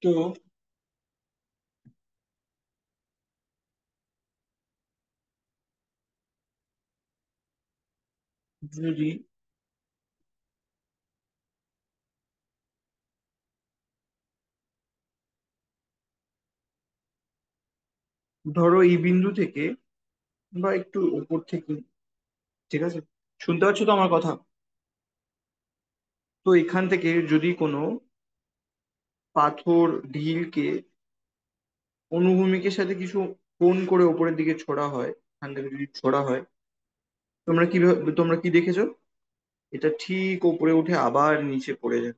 তো যদি ধরো এই বিন্দু থেকে বা একটু উপর থেকে, ঠিক আছে, শুনতে পাচ্ছ তো আমার কথা? তো এখান থেকে যদি কোনো পাথর ঢিলকে অনুভূমিকের সাথে কিছু কোণ করে উপরের দিকে ছোড়া হয়, এখান থেকে যদি ছোড়া হয়, তোমরা কি দেখেছো? এটা ঠিক উপরে উঠে আবার নিচে পড়ে যায়।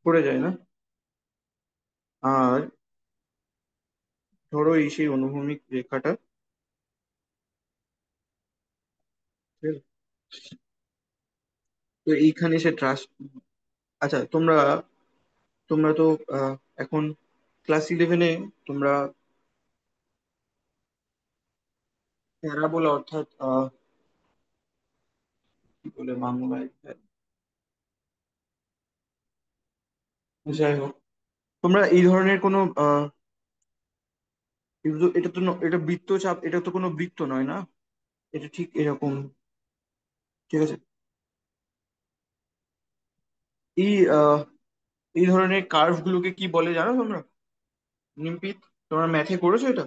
পড়ে যায় না? আর ধরো এই সেই অনুভূমিক রেখাটা, ঠিক আছে? তো এইখানে সে ট্রাস। আচ্ছা, তোমরা তোমরা তো এখন ক্লাস 11-এ তোমরা প্যারাবোলা অর্থাৎ কি বলে বাংলায়, যাই হোক, তোমরা এই ধরনের কোনো এটা বৃত্তচাপ, এটা তো কোনো বৃত্ত নয় না? এটা ঠিক এরকম, ঠিক আছে? এই এই ধরনের কার্ভ গুলোকে কি বলে জানো তোমরা, নিমপিত? তোমরা ম্যাথে করেছো এটা?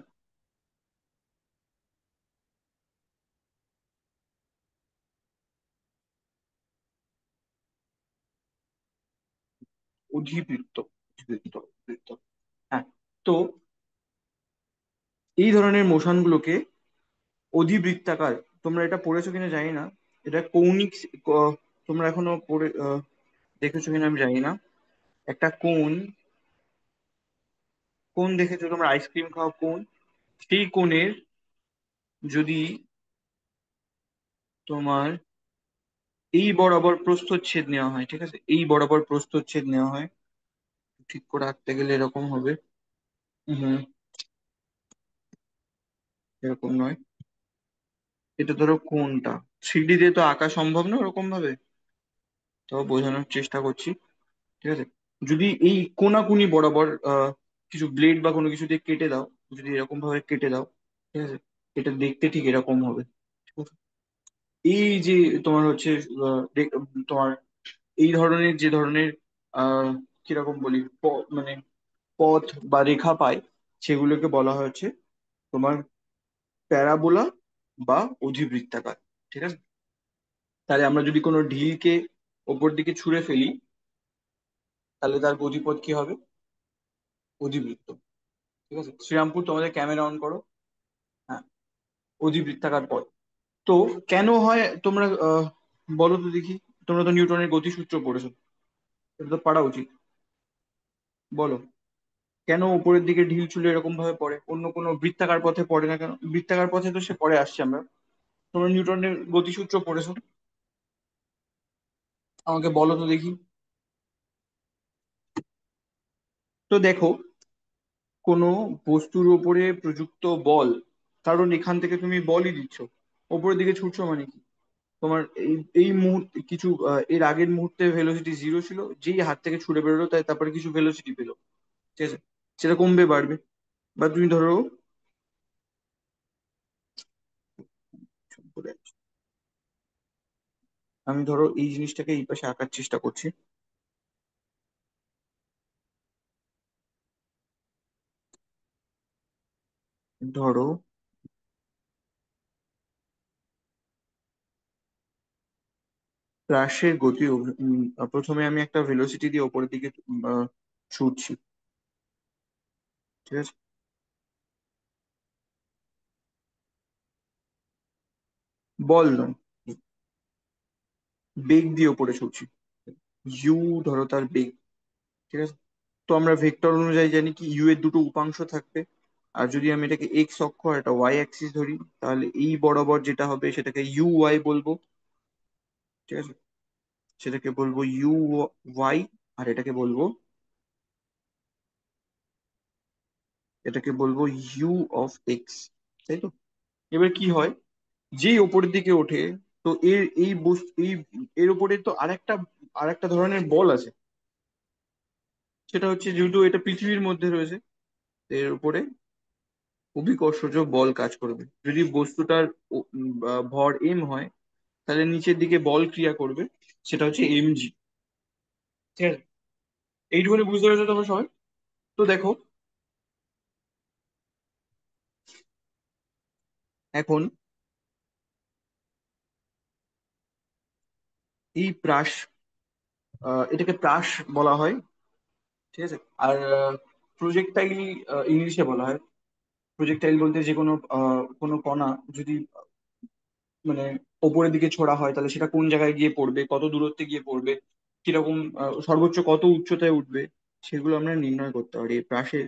অধিবৃত্ত, অধিবৃত্ত, বৃত্ত। হ্যাঁ। তো এই ধরনের মোশন গুলোকে অধিবৃত্তাকার, তোমরা এটা পড়েছো কিনা জানি না। এটা কৌণিক তোমরা এখনো পড়ে দেখেছো কিনা আমি জানি না। একটা কোণ, কোণ দেখেছো তোমরা, আইসক্রিম খাও কোণ, সেই কোণের যদি তোমার এই বরাবর প্রস্থচ্ছেদ নেওয়া হয়, ঠিক আছে, এই বরাবর প্রস্থচ্ছেদ নেওয়া হয়, ঠিক করে আঁকতে গেলে এরকম হবে। হুম, এরকম নয়। এটা ধরো কোণটা 3D দিয়ে তো আঁকা সম্ভব না ওরকম ভাবে, তো বোঝানোর চেষ্টা করছি, ঠিক আছে? যদি এই কোনাকুনি বরাবর কিছু ব্লেড বা কোনো কিছু দিয়ে কেটে দাও, যদি এরকম ভাবে কেটে দাও, ঠিক আছে, এটা দেখতে ঠিক এরকম হবে, ঠিক আছে? এই যে তোমার হচ্ছে তোমার এই ধরনের যে ধরনের কিরকম বলি মানে পথ বা রেখা পায়, সেগুলোকে বলা হচ্ছে তোমার প্যারাবোলা বা অধিবৃত্তাকার, ঠিক আছে? তাহলে আমরা যদি কোনো ঢিলকে ওপর দিকে ছুঁড়ে ফেলি, তাহলে তার গতিপথ কি হবে? অধিবৃত্ত, ঠিক আছে? শ্রীরামপুর, তোমাদের ক্যামেরা অন করো। হ্যাঁ, অধিবৃত্তাকার পথ। তো কেন হয় তোমরা বলো তো দেখি, তোমরা তো নিউটনের গতিসূত্র পড়েছো, এটা তো পারা উচিত। বলো, কেন উপরের দিকে ঢিল ছুঁড়ে এরকম ভাবে পড়ে, অন্য কোনো বৃত্তাকার পথে পড়ে না কেন? বৃত্তাকার পথে তো সে পড়ে আসছে আমরা। তোমরা নিউটনের গতিসূত্র পড়েছো, আমাকে বলো তো দেখি। তো দেখো, কোনো বস্তুর উপরে প্রযুক্ত বল, কারণ এখান থেকে তুমি বলই দিচ্ছ, উপরের দিকে ছুটছো মানে কি, তোমার এই এই মুহূর্তে কিছু এর আগের মুহূর্তে ভেলোসিটি 0 ছিল, যেই হাত থেকে ছুটে বেরোলো তাই তারপরে কিছু ভেলোসিটি পেলো, ঠিক আছে? সেটা কমবে বাড়বে। বা তুমি ধরো, আমি ধরো এই জিনিসটাকে এই পাশে আঁকার চেষ্টা করছি। ধরো হ্রাসের গতি প্রথমে আমি একটা ভেলোসিটি দিয়ে ওপরের দিকে আহ, ছুটছি, ঠিক আছে? বল নয়, বেগ দিয়ে ওপরে ছুটছি। ইউ ধরো তার বেগ, ঠিক আছে? তো আমরা ভেক্টর অনুযায়ী জানি কি ইউ এর দুটো উপাংশ থাকবে। আর যদি আমি এটাকে এক্স অক্ষ আর একটা ওয়াই অ্যাক্সিস ধরি, তাহলে এই বরাবর যেটা হবে সেটাকে ইউ ওয়াই বলবো, ঠিক আছে? সেটাকে বলবো ইউ ওয়াই। আর এটাকে বলবো ইউ অফ এক্স, তাই তো? এবার কি হয়, যেই ওপরের দিকে ওঠে, তো এর এই বস্তু এই এর উপরে তো আরেকটা আরেকটা ধরনের বল আছে, সেটা হচ্ছে যেহেতু এটা পৃথিবীর মধ্যে রয়েছে, এর উপরে অভিকর্ষজ বল কাজ করবে। যদি বস্তুটার ভর এম হয়, তাহলে নিচের দিকে বল ক্রিয়া করবে, সেটা হচ্ছে mg। ঠিক আছে, এইটুকুনি বুঝতে পেরেছো তোমরা সবাই? তো দেখো, এখন এই প্রাস, এটাকে প্রাস বলা হয়। ঠিক আছে। আর প্রজেক্টাইল ইংলিশে বলা হয়। প্রজেক্টাইল বলতে যে কোনো কোনো কণা যদি মানে ওপরের দিকে ছোড়া হয়, তাহলে সেটা কোন জায়গায় গিয়ে পড়বে, কত দূরত্বে গিয়ে পড়বে, কিরকম সর্বোচ্চ কত উচ্চতায় উঠবে, সেগুলো আমরা নির্ণয় করতে পারি এই প্রাসের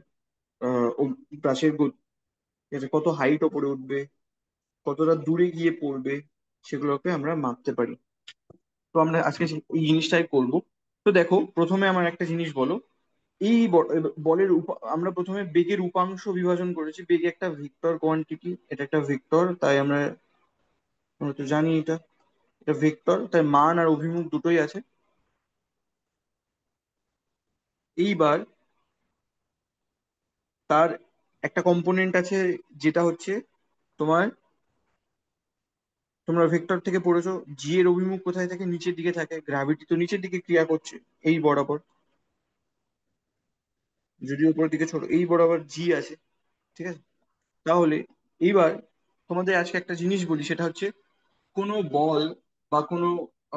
প্রাসের ঠিক আছে, কত হাইট ওপরে উঠবে, কতটা দূরে গিয়ে পড়বে, সেগুলোকে আমরা মাপতে পারি। তো আমরা আজকে এই জিনিসটাই করব। তো দেখো, প্রথমে আমার একটা জিনিস বলো। এই আমরা প্রথমে বেগের উপাংশ বিভাজন করেছি। বেগ একটা ভেক্টর কোয়ান্টিটি, এটা একটা ভেক্টর, তাই আমরা তো জানি এটা এটা ভেক্টর, তাই মান আর অভিমুখ দুটোই আছে। এইবার তার একটা কম্পোনেন্ট আছে, যেটা হচ্ছে তোমার, তোমরা ভেক্টর থেকে পড়েছো, জি এর অভিমুখ কোথায় থাকে, নিচের দিকে থাকে। গ্র্যাভিটি তো নিচের দিকে ক্রিয়া করছে, এই বরাবর। যদি উপরের দিকে ছোট, এই বরাবর জি আছে। ঠিক আছে। তাহলে এইবার তোমাদের আজকে একটা জিনিস বলি, সেটা হচ্ছে কোনো বল বা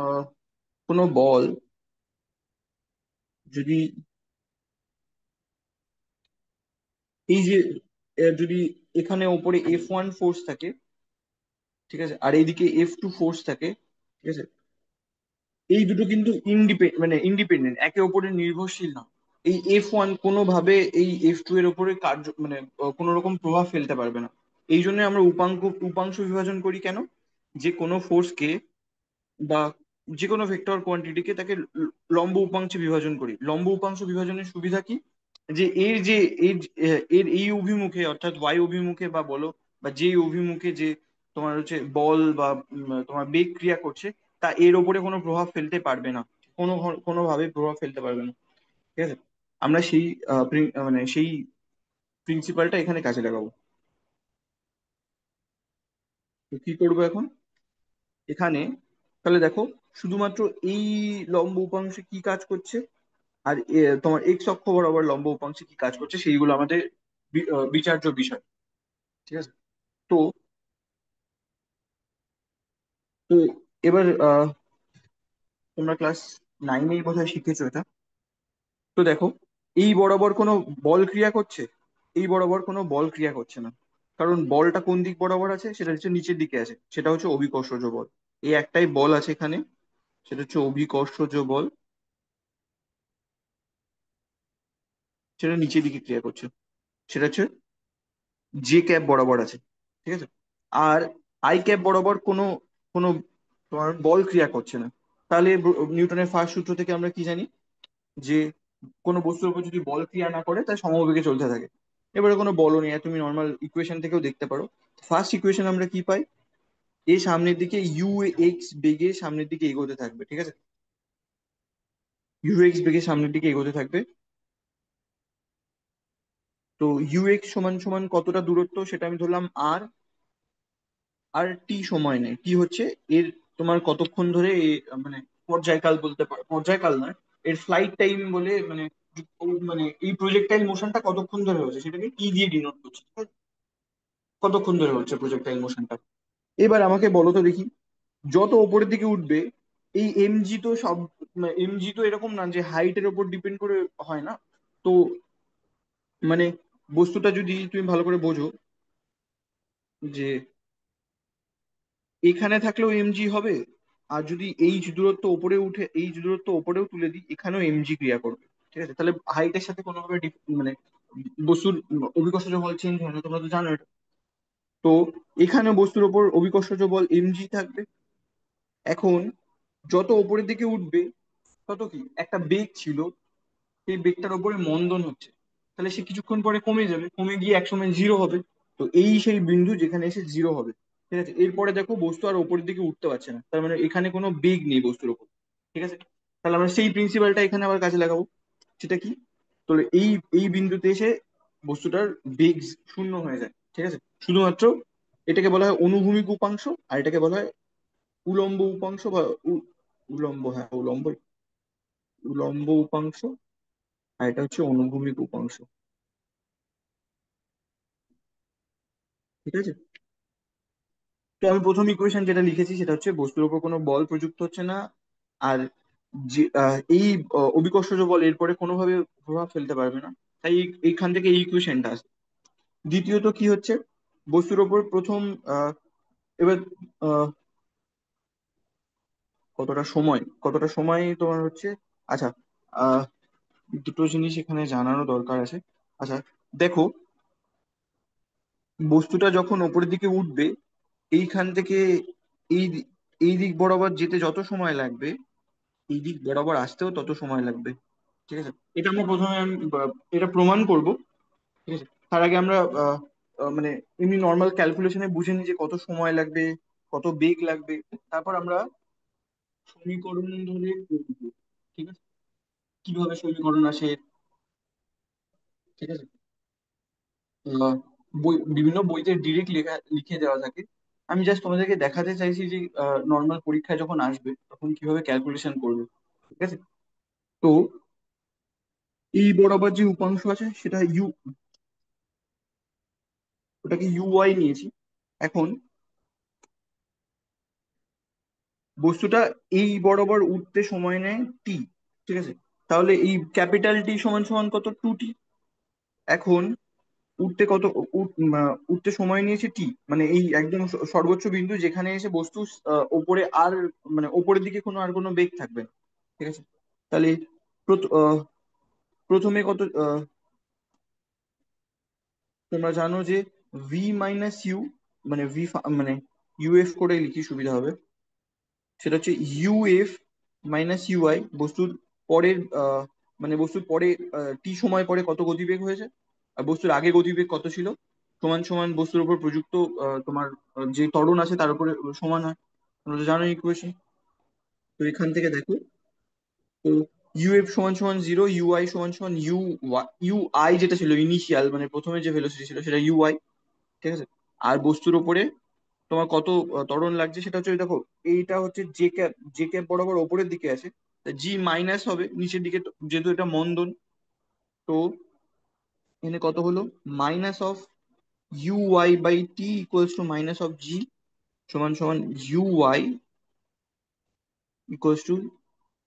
আহ কোনো বল যদি এই যে যদি এখানে ওপরে F1 ফোর্স থাকে, ঠিক আছে, আর এইদিকে F2 ফোর্স থাকে, ঠিক আছে, এই দুটো কিন্তু ইন্ডিপেন্ডেন্ট, একে অপরের নির্ভরশীল না। এই F1 কোনোভাবে এই F2 এর উপরে কোনো রকম প্রভাব ফেলতে পারবে না। এই জন্য আমরা উপাংশ বিভাজন করি কেন? যে কোনো ফোর্সকে বা যে কোনো ভেক্টর কোয়ান্টিটিকে তাকে লম্ব উপাংশে বিভাজন করি। লম্ব উপাংশ বিভাজনের সুবিধা কি? যে এর এই অভিমুখে, অর্থাৎ ওয়াই অভিমুখে বা বলো, বা যে অভিমুখে যে তোমার হচ্ছে বল বা তোমার বেগ ক্রিয়া করছে, তা এর ওপরে কোনো প্রভাব ফেলতে পারবে না। কোনোভাবে প্রভাব ফেলতে পারবে না। ঠিক আছে। আমরা সেই সেই প্রিন্সিপালটা এখানে কাজে লাগাবো। তো কি করবো এখন এখানে? তাহলে দেখো, শুধুমাত্র এই লম্ব উপাংশে কি কাজ করছে, আর তোমার এক্স অক্ষ বরাবর লম্ব উপাংশে কি কাজ করছে, সেইগুলো আমাদের বিচার্য বিষয়। ঠিক আছে। তো তো এবার তোমরা ক্লাস 9-এই বোধহয় শিখেছো এটা। তো দেখো, এই বরাবর কোনো বল ক্রিয়া করছে? এই বরাবর কোনো বল ক্রিয়া করছে না। কারণ বলটা কোন দিক বরাবর আছে? সেটা হচ্ছে নিচের দিকে আছে, সেটা হচ্ছে অভিকর্ষজ বল। এই একটাই বল আছে এখানে, সেটা হচ্ছে অভিকর্ষজ বল। সেটা নিচের দিকে ক্রিয়া করছে, সেটা হচ্ছে জে ক্যাপ বরাবর আছে। ঠিক আছে। আর আই ক্যাপ বরাবর কোনো কোনো তোমার বল ক্রিয়া করছে না। তাহলে নিউটনের ফার্স্ট সূত্র থেকে আমরা কি জানি? যে কোনো বস্তুর উপর যদি বল ক্রিয়া না করে, তার সমবেগে চলতে থাকে। এবারে কোনো বলও নেই, তুমি নর্মাল ইকুয়েশন থেকেও দেখতে পারো। ফার্স্ট ইকুয়েশন আমরা কি পাই? এ সামনের দিকে ইউ এক্স বেগে সামনের দিকে এগোতে থাকবে। ঠিক আছে। ইউ এক্স বেগে সামনের দিকে এগোতে থাকবে। তো ইউ এক্স সমান সমান কতটা দূরত্ব, সেটা আমি ধরলাম আর। আর টি সময় নেই, টি হচ্ছে এর তোমার কতক্ষণ ধরে মানে পর্যায়কাল বলতে পারো, পর্যায়কাল নয়, এর ফ্লাইট টাইম বলে, মানে এই প্রজেক্টাইল মোশনটা কতক্ষণ ধরে হচ্ছে সেটাকে টি দিয়ে ডিনোট করছে। কতক্ষণ ধরে হচ্ছে প্রজেক্টাইল মোশনটা। এবার আমাকে বলো তো দেখি, যত ওপরের দিকে উঠবে, এই এমজি তো সব, এমজি তো এরকম না যে হাইটের উপর ডিপেন্ড করে হয় না। তো মানে বস্তুটা যদি তুমি ভালো করে বোঝো, যে এখানে থাকলেও এমজি হবে, আর যদি এই দূরত্ব ওপরেও তুলে দিই, এখানেও এমজি ক্রিয়া করবে। ঠিক আছে। তাহলে হাইটের সাথে কোনোভাবে মানে বস্তুর অভিকর্ষজ বল চেঞ্জ হয় না, তোমরা তো জানো এটা। তো এখানে বস্তুর ওপর অভিকর্ষজ বল এমজি থাকবে। এখন যত ওপরের দিকে উঠবে, তত কি একটা বেগ ছিল, সেই বেগটার উপরে মন্দন হচ্ছে, তাহলে সে কিছুক্ষণ পরে কমে যাবে, কমে গিয়ে একসময় জিরো হবে। তো এই সেই বিন্দু যেখানে এসে জিরো হবে। ঠিক আছে। এরপরে দেখো, বস্তু আর উপরের দিকে উঠতে পারছে না, তার মানে এখানে কোনো বেগ নেই বস্তুর উপর। ঠিক আছে। তাহলে আমরা সেই প্রিন্সিপালটা এখানে আবার কাজে লাগাবো। সেটা কি? তাহলে এই এই বিন্দুতে এসে বস্তুটার বেগ শূন্য হয়ে যায়, ঠিক আছে? শুধুমাত্র এটাকে বলা হয় অনুভূমিক উপাংশ, আর এটাকে বলা হয় উলম্ব উপাংশ বা উলম্ব, হ্যাঁ উলম্ব, উলম্ব উপাংশ, আর এটা হচ্ছে অনুভূমিক উপাংশ, ঠিক আছে? তো আমি প্রথম ইকুয়েশন যেটা লিখেছি সেটা হচ্ছে বস্তুর উপর কোনো বল প্রযুক্ত হচ্ছে না, আর যে এই অভিকর্ষজ বল এরপরে কোনোভাবে প্রভাব ফেলতে পারবে না, তাই এইখান থেকে এই ইকুয়েশনটা আসে। দ্বিতীয়ত কি হচ্ছে, বস্তুর ওপর প্রথম এবার আহ, কতটা সময় তোমার হচ্ছে, আচ্ছা, আহ দুটো জিনিস এখানে জানারও দরকার আছে। আচ্ছা, দেখো, বস্তুটা যখন ওপরের দিকে উঠবে, এইখান থেকে এই এই দিক বরাবর যেতে যত সময় লাগবে, এই দিক বরাবর আসতেও তত সময় লাগবে, ঠিক আছে? এটা আমরা প্রথমে এটা প্রমাণ করব, ঠিক আছে? তার আগে আমরা মানে এমনি নর্মাল ক্যালকুলেশনে বুঝে নিই যে কত সময় লাগবে, কত বেগ লাগবে, তারপর আমরা সমীকরণ ধরে করব, ঠিক আছে? কিভাবে সমীকরণ আসে, ঠিক আছে? বিভিন্ন বইতে ডিরেক্ট লিখে দেওয়া থাকে। আমি জাস্ট তোমাদেরকে দেখাতে চাইছি যে নর্মাল পরীক্ষায় যখন আসবে তখন কিভাবে ক্যালকুলেশন করবে, ঠিক আছে? তো এই বরাবর যে উপাংশ আছে সেটা ওটাকে ওয়াই নিয়েছি। এখন বস্তুটা এই বরাবর উঠতে সময় নেয় টি, ঠিক আছে? তাহলে এই ক্যাপিটাল টি সমান সমান কত, 2t। এখন উঠতে কত, উঠতে সময় নিয়েছে টি, মানে এই একদম সর্বোচ্চ বিন্দু যেখানে এসে বস্তু ওপরে আর মানে ওপরের দিকে আর কোনো বেগ থাকবে না, ঠিক আছে? তাহলে প্রথমে কত, তোমরা জানো যে ভি মাইনাস ইউ, মানে মানে ইউএফ করে লিখি সুবিধা হবে, সেটা হচ্ছে ইউএফ মাইনাস ইউআই, বস্তুর পরের মানে বস্তুর পরে টি সময় পরে কত গতিবেগ হয়েছে, আর বস্তুর আগে গতিবেগ কত ছিল, সমান সমান বস্তুর উপর প্রযুক্ত তোমার যে ত্বরণ আছে তার উপরে সমান হয়। তোমরা তো জানো ইকুয়েশন। তো এখান থেকে দেখো, তো ইউএফ সমান সমান 0, ইউআই সমান সমান ইউআই যেটা ছিল ইনিশিয়াল, মানে প্রথমে যে ভেলোসিটি ছিল সেটা ইউআই, ঠিক আছে? আর বস্তুর উপরে তোমার কত ত্বরণ লাগছে সেটা হচ্ছে, ওই দেখো, এইটা হচ্ছে জে ক্যাপ বরাবর ওপরের দিকে আছে, জি মাইনাস হবে নিচের দিকে, যেহেতু এটা মন্দন। তো এখানে কত হলো, minus of UI by T equals to minus of G, সমান সমান ইউআই ইকুয়ালস টু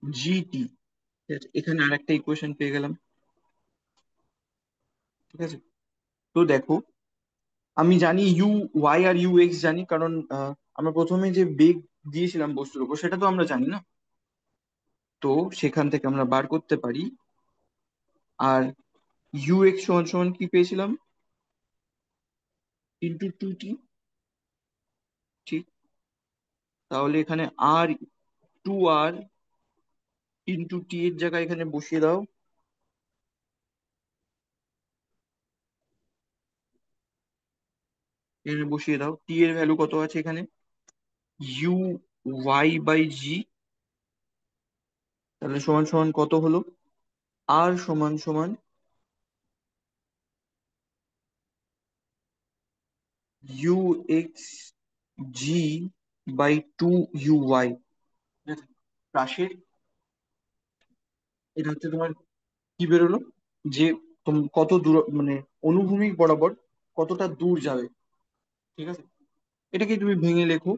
জিটি। ঠিক আছে, এখানে আরেকটা ইকুয়েশন পেয়ে গেলাম, ঠিক আছে? তো দেখো, আমি জানি ওয়াই আর এক্স জানি, কারণ আমরা প্রথমে যে বেগ দিয়েছিলাম বস্তুর উপর সেটা তো আমরা জানি না। তো সেখান থেকে আমরা বার করতে পারি। আর এক্স সমান সমান কি পেয়েছিলাম, × 2t, ঠিক? তাহলে এখানে আর, 2r × t এর জায়গায় এখানে বসিয়ে দাও, এখানে বসিয়ে দাও, টি এর ভ্যালু কত আছে এখানে, ইউ ওয়াই বাই জি, তাহলে সমান সমান কত হলো, আর সমান সমান U X G by 2 U Y. রাশির এটা হচ্ছে তোমার কি বেরোলো, যে কত দূর, মানে অনুভূমিক বরাবর কতটা দূর যাবে, ঠিক আছে? এটাকে তুমি ভেঙে লেখো,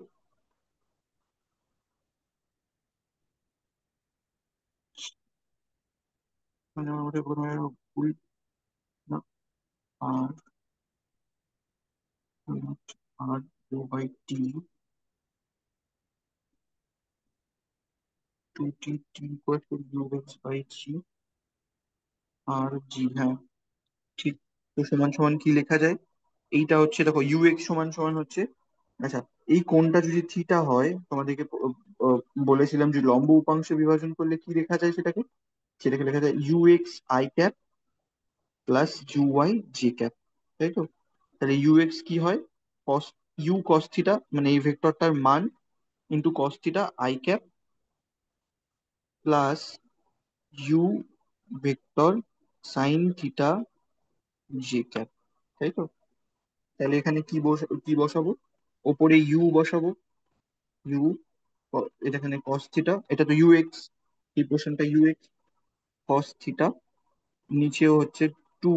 মানে আমাদের প্রথমে ভুল না, আর আর by T, 2t equal to U X by G, আর জি, হ্যাঁ ঠিক। তো সমান সমান কি লেখা যায়, এইটা হচ্ছে দেখো এক্স সমান সমান হচ্ছে, আচ্ছা, এই কোণটা যদি থিটা হয়, তোমাদেরকে আহ, বলেছিলাম যে লম্ব উপাংশে বিভাজন করলে কি লেখা যায় সেটাকে, সেটাকে লেখা যায় X I cap plus Y J cap, তাই তো? তাহলে এক্স কি হয়, কস কস থিটা, মানে এই ভেক্টরটার মান into cos theta I cap plus U vector sine theta J cap, তাই তো? তাহলে এখানে কি বসাবো? ওপরে ইউ বসাবো, ইউ, এটা এখানে কস থিটা, এটা তো ইউ এক্স, এই পোর্শনটা ইউ এক্স, কস থিটা, নিচেও হচ্ছে two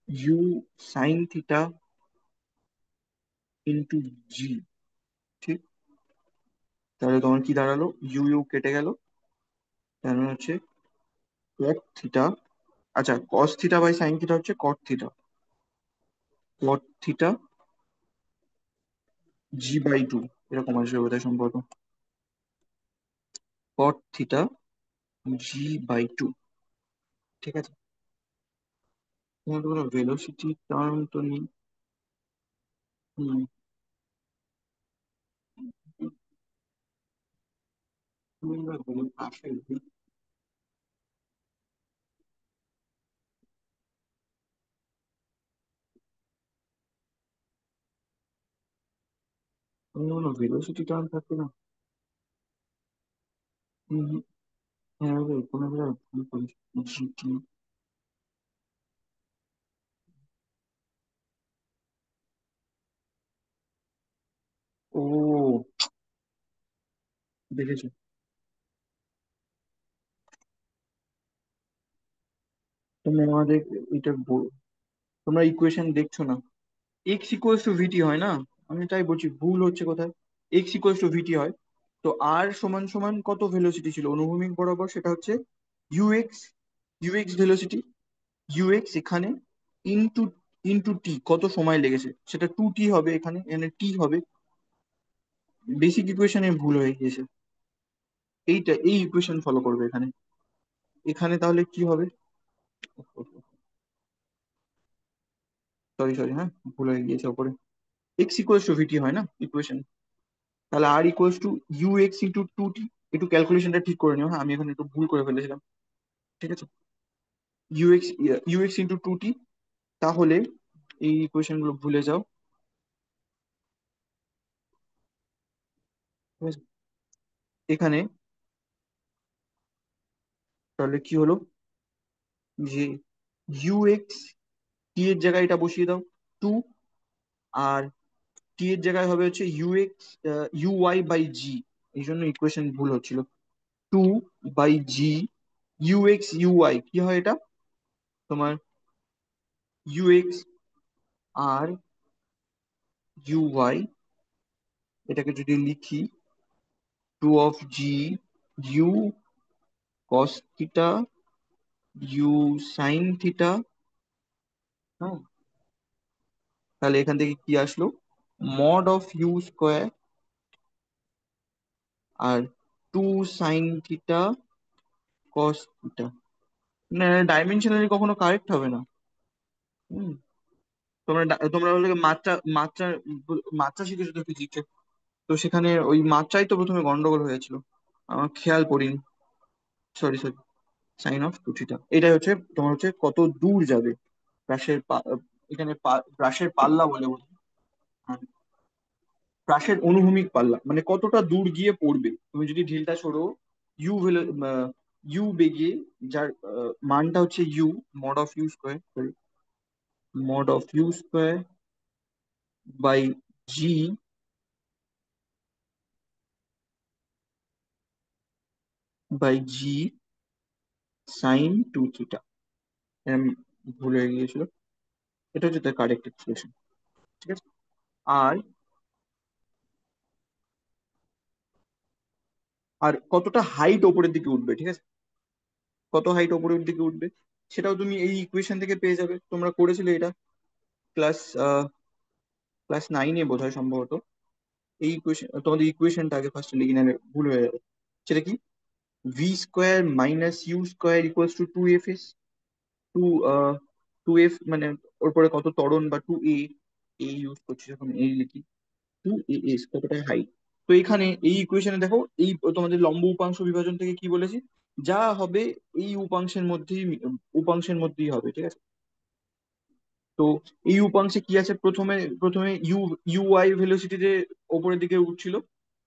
U sine theta into G. ঠিক, তাহলে তোমার কি দাঁড়ালো? ইউ ইউ কেটে গেল, তার মানে হচ্ছে কট থিটা, আচ্ছা cos theta by sine theta হচ্ছে cot theta, cot theta G by two, এরকম আসবে বোধহয় সম্ভবত, cot theta G by two. ঠিক আছে, তোমার তো কোনো ভেলোসিটি টার্ম তো নেই। হুম, আসলে কোনো ভেলোসিটি টার্ম থাকবে না। হুম, হ্যাঁ রে, কোনো জায়গায় ভুল করিস, জিটি। ও, দেখেছো? তুমি আমাদের এটা তোমরা ইকুয়েশন দেখছো না? এক্স ইকুয়ালস টু ভিটি হয় না? আমি তাই বলছি ভুল হচ্ছে কোথায়। এক্স ইকুয়ালস টু ভিটি হয়, তো আর সমান সমান কত ভেলোসিটি ছিল অনুভূমিক বরাবর, সেটা হচ্ছে ইউএক্স, ইউএক্স ভেলোসিটি, ইউএক্স এখানে ইনটু ইনটু টি, কত সময় লেগেছে সেটা টু টি হবে, এখানে এখানে টি হবে। বেসিক ইকুয়েশনে ভুল হয়ে গিয়েছে, এইটা এই ইকুয়েশন ফলো করবে এখানে। এখানে তাহলে কি হবে? সরি সরি, হ্যাঁ ভুল হয়ে গিয়েছে ওপরে। এক্স ইকুয়ালস টু ভিটি হয় না ইকুয়েশন, তাহলে R equals to U X into two T. একটু ক্যালকুলেশনটা ঠিক করে নিও, হ্যাঁ আমি এখানে একটু ভুল করে ফেলেছিলাম। ঠিক আছে, U X, U X into two T, তাহলে এই ইকুয়েশন গুলো ভুলে যাও। ঠিক আছে, এখানে তাহলে কি হলো যে ইউ এক্স, টি এর জায়গায় এটা বসিয়ে দাও টু, আর টি এর জায়গায় হবে হচ্ছে U X U Y by G, এই জন্য ইকুয়েশন ভুল হচ্ছিল। Two by G, U X U Y কি হয় এটা তোমার, ইউ এক্স আর ইউ ওয়াই, এটাকে যদি লিখি two of G U cos theta U sine theta, হ্যাঁ, তাহলে এখান থেকে কি আসলো, মড অফ ইউ স্কোয়ার আর two sine theta cos theta. না, ডাইমেনশনালি কখনো কারেক্ট হবে না। হুম, তোমরা হলে মাত্রা, মাত্রা মাত্রা শিখেছো তো ফিজিক্সে, তো সেখানে ওই মাত্রাই তো প্রথমে গন্ডগোল হয়েছিল, আমার খেয়াল করিনি। Sorry sorry, sine of two theta, এটাই হচ্ছে তোমার হচ্ছে কত দূর যাবে ব্রাশের এখানে ব্রাশের পাল্লা বলে বোঝায়। আর ব্রাশের অনুভূমিক পাল্লা মানে কতটা দূর গিয়ে পড়বে, তুমি যদি ঢিলটা ছোড়ো ইউ ভেলো, ইউ বেগে, যার মানটা হচ্ছে U, mod of U square, sorry, mod of U square by G by G sine two theta, আমি ভুল হয়ে গিয়েছিল, এটা হচ্ছে তার কারেক্ট এক্সপ্রেশন। ঠিক আছে, আর আর কতটা হাইট ওপরের দিকে উঠবে, ঠিক আছে, কত হাইট ওপরের দিকে উঠবে সেটাও তুমি এই ইকুয়েশন থেকে পেয়ে যাবে, তোমরা করেছিলে এটা ক্লাস ক্লাস নাইনে বোধহয় সম্ভবত। এই ইকুয়েশন, তোমাদের ইকুয়েশনটা আগে ফার্স্ট লিখে নেবে, ভুল হয়ে যাবে। সেটা কি, V square minus U square equals to two F S, two two F মানে ওর পরে কত ত্বরণ, বা টু এ, এ ইউজ করছি যখন এই লিখি, টু এ এস কতটা হাইট। তো এখানে এই ইকুয়েশনে দেখো, এই তোমাদের লম্ব উপাংশ বিভাজন থেকে কি বলেছি, যা হবে এই উপাংশের মধ্যেই হবে, ঠিক আছে। তো এই উপাংশে কি আছে, প্রথমে প্রথমে ইউ ইউ ওয়াই ভেলোসিটিতে ওপরের দিকে উঠছিল,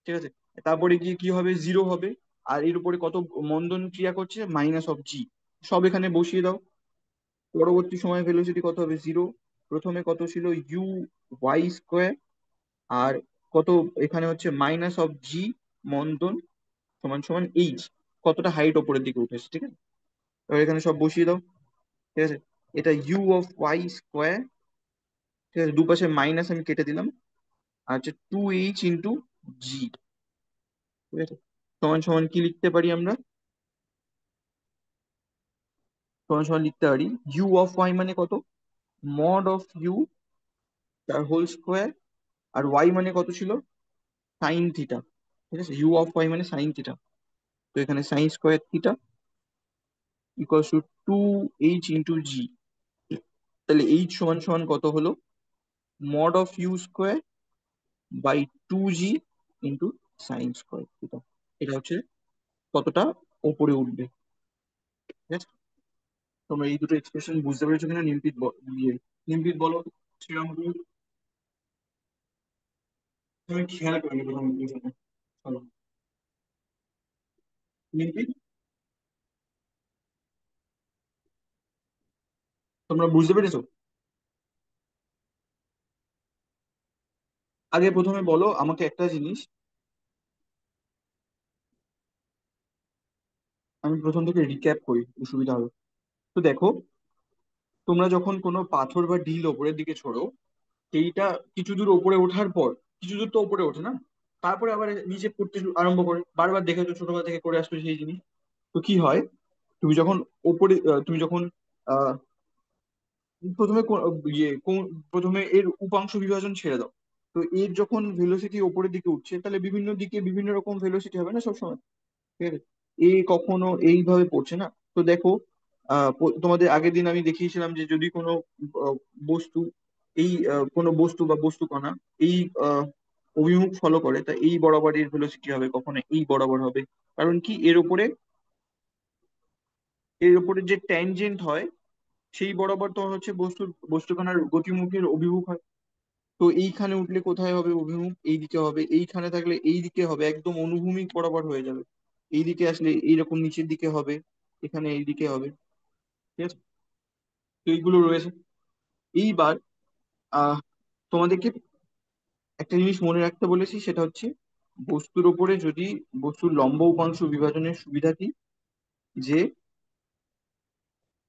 ঠিক আছে, তারপরে গিয়ে কি হবে, জিরো হবে, আর এর উপরে কত মন্দন ক্রিয়া করছে, মাইনাস অফ জি, সব এখানে বসিয়ে দাও। পরবর্তী সময় ভেলোসিটি কত হবে? জিরো। প্রথমে কত ছিল? You Y square. আর কত এখানে হচ্ছে মাইনাস অফ জি মন্দন সমান সমান এইচ, কতটা হাইট ওপরের দিকে উঠেছে, ঠিক আছে? এবার এখানে সব বসিয়ে দাও, ঠিক আছে? এটা ইউ অফ ওয়াই স্কোয়ার, ঠিক আছে, দুপাশে মাইনাস আমি কেটে দিলাম। আর হচ্ছে টু এইচ ইন্টু জি, ঠিক আছে, সমান সমান কি লিখতে পারি আমরা? সমান সমান লিখতে পারি ইউ অফ ওয়াই মানে কত? মড অফ ইউ তার হোল স্কোয়ার। আর ওয়াই মানে কত ছিল? সাইন থিটা, ঠিক আছে? ইউ অফ ওয়াই মানে সাইন থিটা। তো এখানে sine square theta equal to two H into G. তাহলে এইচ সমান সমান কত হলো? Mod of U square by two G into sine square theta. এটা হচ্ছে কতটা ওপরে উঠবে, ঠিক আছে? তোমরা এই দুটো এক্সপ্রেশন বুঝতে পেরেছো কিনা? নিমপিত বলো শ্রীরাম তুমি। তুমি খেয়াল করিনি প্রথম equation এ। চলো নিমপিত, তোমরা বুঝতে পেরেছো? আগে প্রথমে বলো আমাকে একটা জিনিস, আমি প্রথম থেকে রিক্যাপ করি, সুবিধা হবে। তো দেখো, তোমরা যখন কোনো পাথর বা ঢিল ওপরের দিকে ছোড়ো, সেইটা কিছু দূর ওপরে ওঠার পর, কিছু দূর তো ওপরে ওঠে না, তারপরে আবার নিচে পড়তে আরম্ভ করে। বারবার দেখেছো, ছোটবেলা থেকে করে আসছো সেই জিনিস। তো কি হয়, তুমি যখন ওপরে তুমি যখন আহ প্রথমে প্রথমে এর উপাংশ বিভাজন ছেড়ে দাও। তো এর যখন ভেলোসিটি ওপরের দিকে উঠছে, তাহলে বিভিন্ন দিকে বিভিন্ন রকম ভেলোসিটি হবে না সবসময়, ঠিক আছে? এ কখনো এইভাবে পড়ছে না। তো দেখো, তোমাদের আগের দিন আমি দেখিয়েছিলাম যে যদি কোনো আহ, বস্তু কোনো বস্তু বা বস্তু কণা এই আহ, অভিমুখ ফলো করে, তা এই বরাবর এর ভেলোসিটি হবে, কখনো এই বরাবর হবে। কারণ কি, এর উপরে যে ট্যানজেন্ট হয় সেই বরাবর তো হচ্ছে বস্তুকণার গতিমুখের অভিমুখ হয়। তো এইখানে উঠলে কোথায় হবে অভিমুখ? এই দিকে হবে। এইখানে থাকলে এই দিকে হবে, একদম অনুভূমিক বরাবর হয়ে যাবে। এই দিকে আসলে এইরকম নিচের দিকে হবে, এখানে এই দিকে হবে, ঠিক আছে? তো এইগুলো রয়েছে। এইবার আহ তোমাদেরকে একটা জিনিস মনে রাখতে বলেছি, সেটা হচ্ছে বস্তুর ওপরে যদি বস্তুর লম্ব উপাংশ বিভাজনের সুবিধা কি, যে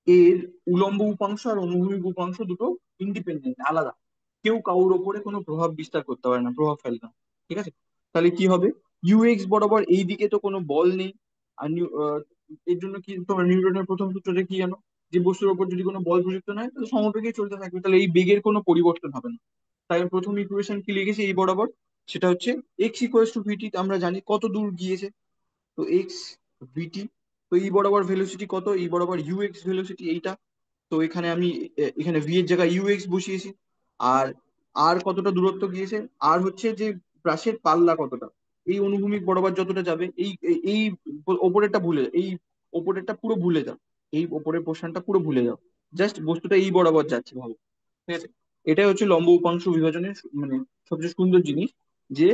এর উলম্ব উপাংশ আর অনুভূমিক উপাংশ দুটো ইন্ডিপেন্ডেন্ট, আলাদা। কেউ কারোর ওপরে কোনো প্রভাব বিস্তার করতে পারে না, প্রভাব ফেলে না, ঠিক আছে? তাহলে কি হবে? ইউএক্স বরাবর এই দিকে তো কোনো বল নেই। আর এর জন্য কি, তোমার নিউটনের প্রথম সূত্রটা কি জানো? যে বস্তুর ওপর যদি কোনো বল প্রযুক্ত না হয়, তাহলে সমবেগে চলতে থাকবে, তাহলে এই বেগের কোনো পরিবর্তন হবে না। তাই আমি প্রথম ইকুয়েশন কি লিখেছি এই বরাবর, সেটা হচ্ছে এক্স ইকুয়ালস টু ভিটি। আমরা জানি কত দূর গিয়েছে, তো এক্স ভিটি। তো এই বরাবর ভেলোসিটি কত? এই বরাবর ইউএক্স ভেলোসিটি এইটা। তো এখানে আমি এখানে ভি এর জায়গায় ইউএক্স বসিয়েছি। আর আর কতটা দূরত্ব গিয়েছে? আর হচ্ছে যে ব্রাশের পাল্লা কতটা, এই অনুভূমিক বরাবর যতটা যাবে, এই ওপরেরটা ভুলে যাও, এই ওপরেরটা পুরো ভুলে যাও, এই ওপরের পোর্শনটা পুরো ভুলে যাও। জাস্ট বস্তুটা এই বরাবর যাচ্ছে, ভাবো, ঠিক আছে? এটাই হচ্ছে লম্ব উপাংশ বিভাজনের মানে সবচেয়ে সুন্দর জিনিস, যে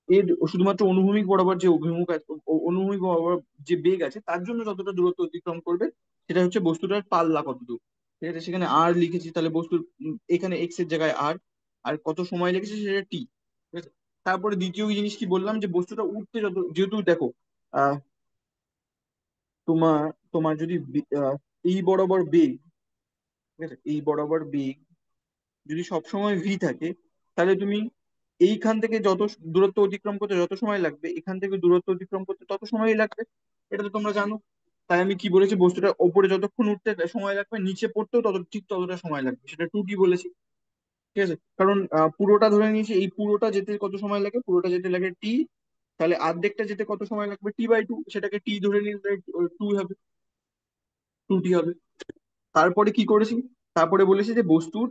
এর শুধুমাত্র অনুভূমিক বরাবর যে অভিমুখ আছে, অনুভূমিক বরাবর যে বেগ আছে, তার জন্য যতটা দূরত্ব অতিক্রম করবে, সেটা হচ্ছে বস্তুটার পাল্লা কত দূর, ঠিক আছে? সেখানে আর লিখেছি, তাহলে বস্তুর এখানে এক্স এর জায়গায় আর, আর কত সময় লেগেছে সেটা টি, ঠিক আছে? তারপরে দ্বিতীয় জিনিস কি বললাম, যে বস্তুটা উঠতে যেহেতু দেখো, আহ তোমার তোমার যদি এই বরাবর বেগ, ঠিক আছে, এই বরাবর বেগ যদি সবসময় ভি থাকে, তাহলে তুমি এইখান থেকে যত দূরত্ব অতিক্রম করতে যত সময় লাগবে, এখান থেকে দূরত্ব অতিক্রম করতে তত সময়ই লাগবে। এটা তো তোমরা জানো। তাই আমি কি বলেছি, বস্তুটা ওপরে যতক্ষণ উঠতে সময় লাগবে, নিচে পড়তেও ঠিক ততটা সময় লাগবে, সেটা টু টি বলেছি, ঠিক আছে? কারণ পুরোটা ধরে নিয়েছি, এই পুরোটা যেতে কত সময় লাগে, পুরোটা যেতে লাগে টি। তাহলে অর্ধেকটা যেতে কত সময় লাগবে? টি বাই টু, সেটাকে টি ধরে নিলে টু হবে, টু টি হবে। তারপরে কি করেছি? তারপরে বলেছি যে বস্তুর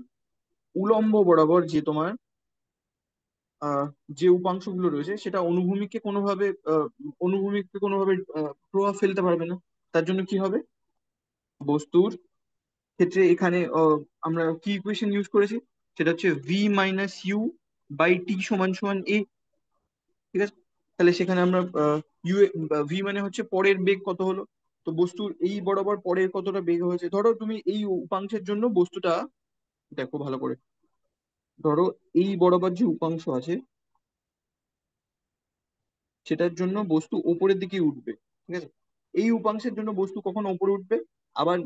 উলম্ব বরাবর যে তোমার আহ, যে উপাংশগুলো রয়েছে, সেটা অনুভূমিককে কোনোভাবে প্রভাব ফেলতে পারবে না। তার জন্য কি হবে? বস্তুর ক্ষেত্রে এখানে আমরা কি ইকুয়েশন ইউজ করেছি, সেটা হচ্ছে V minus you by T সমান সমান এ, ঠিক আছে? তাহলে সেখানে আমরা ইউ ভি মানে হচ্ছে পরের বেগ কত হলো, তো বস্তুর এই বরাবর পরে কতটা বেগ হয়েছে, ধরো তুমি এই উপাংশের জন্য বস্তুটা দেখো ভালো করে। ধরো এই বরাবর যে উপাংশ আছে সেটার জন্য বস্তু ওপরের দিকে উঠবে, ঠিক আছে। এই উপাংশের জন্য বস্তু কখন ওপরে উঠবে, আবার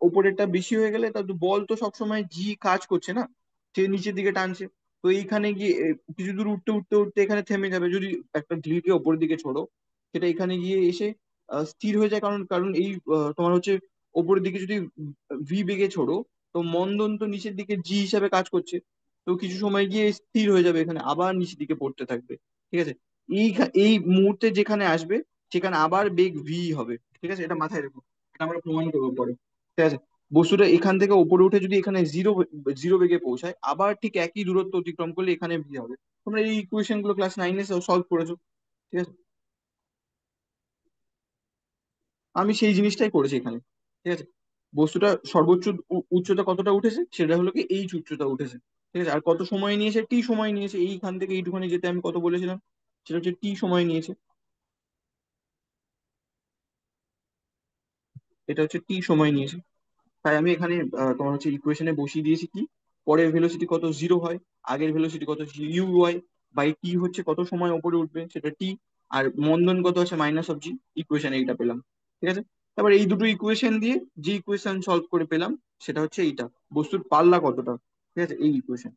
ওপরেরটা বেশি হয়ে গেলে তার বল তো সবসময় জি কাজ করছে না, সে নিচের দিকে টানছে। তো এইখানে গিয়ে কিছু দূর উঠতে উঠতে উঠতে এখানে থেমে যাবে। যদি একটা ঢিলকে ওপরের দিকে ছোড়ো, সেটা এখানে গিয়ে এসে স্থির হয়ে যায়, কারণ কারণ এই তোমার হচ্ছে ওপরের দিকে যদি ভি বেগে ছোড়ো, তো মন্দন তো নিচের দিকে জি হিসাবে কাজ করছে। তো কিছু সময় গিয়ে স্থির হয়ে যাবে, এখানে আবার নিচের দিকে পড়তে থাকবে, ঠিক আছে। এই মুহূর্তে যেখানে আসবে সেখানে আবার বেগ ভি হবে, ঠিক আছে। এটা মাথায় রেখো, এটা আমরা প্রমাণ করবো পরে, ঠিক আছে। বস্তুটা এখান থেকে উপরে উঠে যদি এখানে জিরো জিরো বেগে পৌঁছায়, আবার ঠিক একই দূরত্ব অতিক্রম করলে এখানে ভি হবে। তোমরা এই ইকুয়েশন গুলো ক্লাস 9-এ সলভ করেছো, ঠিক আছে। আমি সেই জিনিসটাই করেছি এখানে, ঠিক আছে। বস্তুটা সর্বোচ্চ উচ্চতা কতটা উঠেছে, সেটা হলো কি এইচ উচ্চতা উঠেছে, ঠিক আছে। আর কত সময় নিয়েছে, টি সময় নিয়েছে এইখান থেকে এইটুখানি যেতে, আমি কত বলেছিলাম, সেটা হচ্ছে টি সময় নিয়েছে। এটা হচ্ছে টি সময় নিয়েছে। তাই আমি এখানে তোমার হচ্ছে ইকুয়েশনে বসিয়ে দিয়েছি কি, পরের ভেলোসিটি কত জিরো হয়, আগের ভেলোসিটি কত ইউ হয়, বাই টি হচ্ছে কত সময় উপরে উঠবে সেটা টি, আর মন্দন কত আছে মাইনাস অফ জি। ইকুয়েশন এইটা পেলাম, ঠিক আছে। তারপর এই দুটো ইকুয়েশন দিয়ে যে ইকুয়েশন সলভ করে পেলাম সেটা হচ্ছে এইটা, বস্তুর পাল্লা কতটা, ঠিক আছে, এই ইকুয়েশন।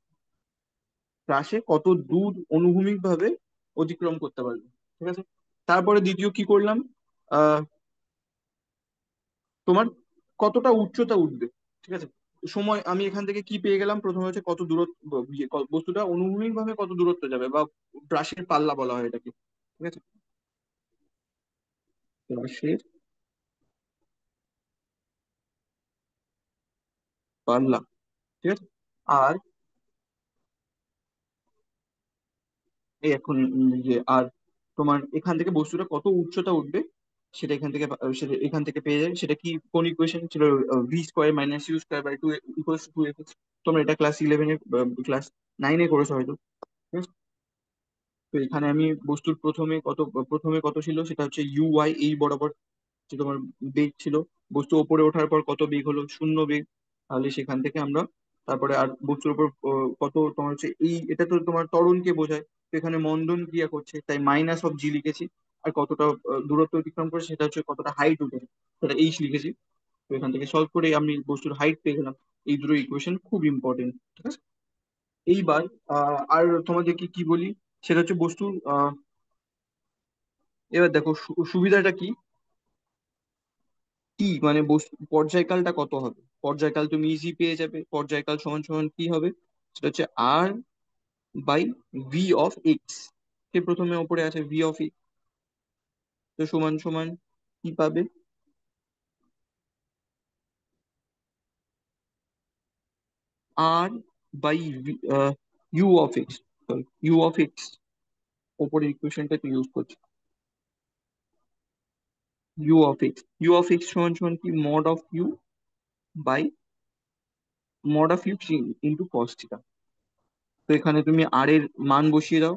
ক্রাসে কত দূর অনুভূমিক ভাবে অতিক্রম করতে পারবে, ঠিক আছে। তারপরে দ্বিতীয় কি করলাম, তোমার কতটা উচ্চতা উঠবে, ঠিক আছে। সময় আমি এখান থেকে কি পেয়ে গেলাম, প্রথমে হচ্ছে কত দূরত্ব, বস্তুটা অনুভূমিক ভাবে কত দূরত্ব যাবে, বা ব্রাশের পাল্লা বলা হয় এটাকে, ঠিক আছে। ব্রাশের পাল্লা, ঠিক আছে। আর এই এখন আর তোমার এখান থেকে বস্তুটা কত উচ্চতা উঠবে সেটা এখান থেকে সেটা এখান থেকে পেয়ে যাবে। সেটা কি, কোন ইকুয়েশন ছিল, V square minus U square by two equals to F. তোমরা এটা ক্লাস 11-এ ক্লাস 9-এ করেছো হয়তো, ঠিক আছে? তো এখানে আমি বস্তুর প্রথমে কত ছিল, সেটা হচ্ছে ইউ ওয়াই এই বরাবর যে তোমার বেগ ছিল। বস্তু ওপরে ওঠার পর কত বেগ হলো, শূন্য বেগ। তাহলে সেখান থেকে আমরা তারপরে আর বস্তুর উপর কত তোমার হচ্ছে এই, এটা তো তোমার ত্বরণকে বোঝায়, তো এখানে মন্দন ক্রিয়া করছে তাই মাইনাস অফ জি লিখেছি। আর কতটা দূরত্ব অতিক্রম করে সেটা হচ্ছে কতটা হাইট উঠেছে, সেটা এইচ লিখেছি। তো এখান থেকে সলভ করে আমি বস্তুর হাইট পেয়ে গেলাম। এই দুটো ইকুয়েশন খুব ইম্পর্টেন্ট, ঠিক আছে। এইবার আর তোমাদেরকে কি বলি, সেটা হচ্ছে বস্তুর এবার দেখো সুবিধাটা কি, টি মানে পর্যায়কালটা কত হবে। পর্যায়কাল তুমি ইজি পেয়ে যাবে, পর্যায়কাল সমান সমান কি হবে, সেটা হচ্ছে আর বাই ভি অফ এক্স। সে প্রথমে ওপরে আছে ভি অফ এক্স, তো সমান সমান কি পাবে, আর by U of X, sorry U of X, ওপরের ইকুয়েশনটা ইউজ করছি। ইউ অফ এক্স সমান সমান কি, mod of U by mod of U into cos theta. তো এখানে তুমি আর এর মান বসিয়ে দাও,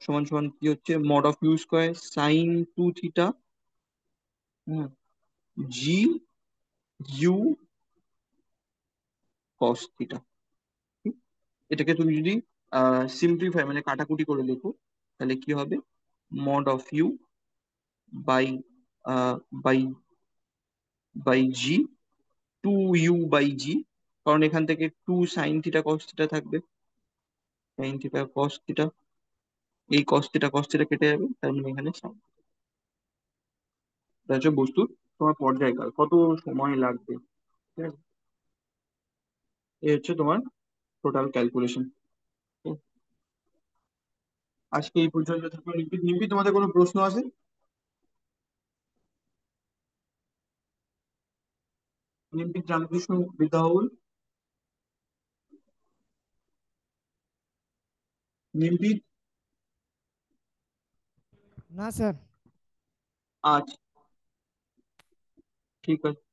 সমান সমান কি হচ্ছে, mod of U square sine 2 theta G U cos theta. এটাকে তুমি যদি সিম্পলিফাই মানে কাটাকুটি করে লেখো, তাহলে কি হবে, mod of U by by by G, 2u/g, কারণ এখান থেকে 2 sin θ cos θ থাকবে, sin θ cos θ, এই cos θ কেটে যাবে, তার মানে এখানে sin। এটা হচ্ছে বস্তুর তোমার পর্যায়কাল কত সময় লাগবে, ঠিক আছে। এই হচ্ছে তোমার টোটাল ক্যালকুলেশন। আজকে এই পর্যন্ত থাকলো। নিম্পি, নিম্পি, তোমাদের কোনো প্রশ্ন আছে? নিম্পি রামকৃষ্ণ বিদ্যাভবন। নিম্পি। না স্যার। আচ্ছা, ঠিক আছে।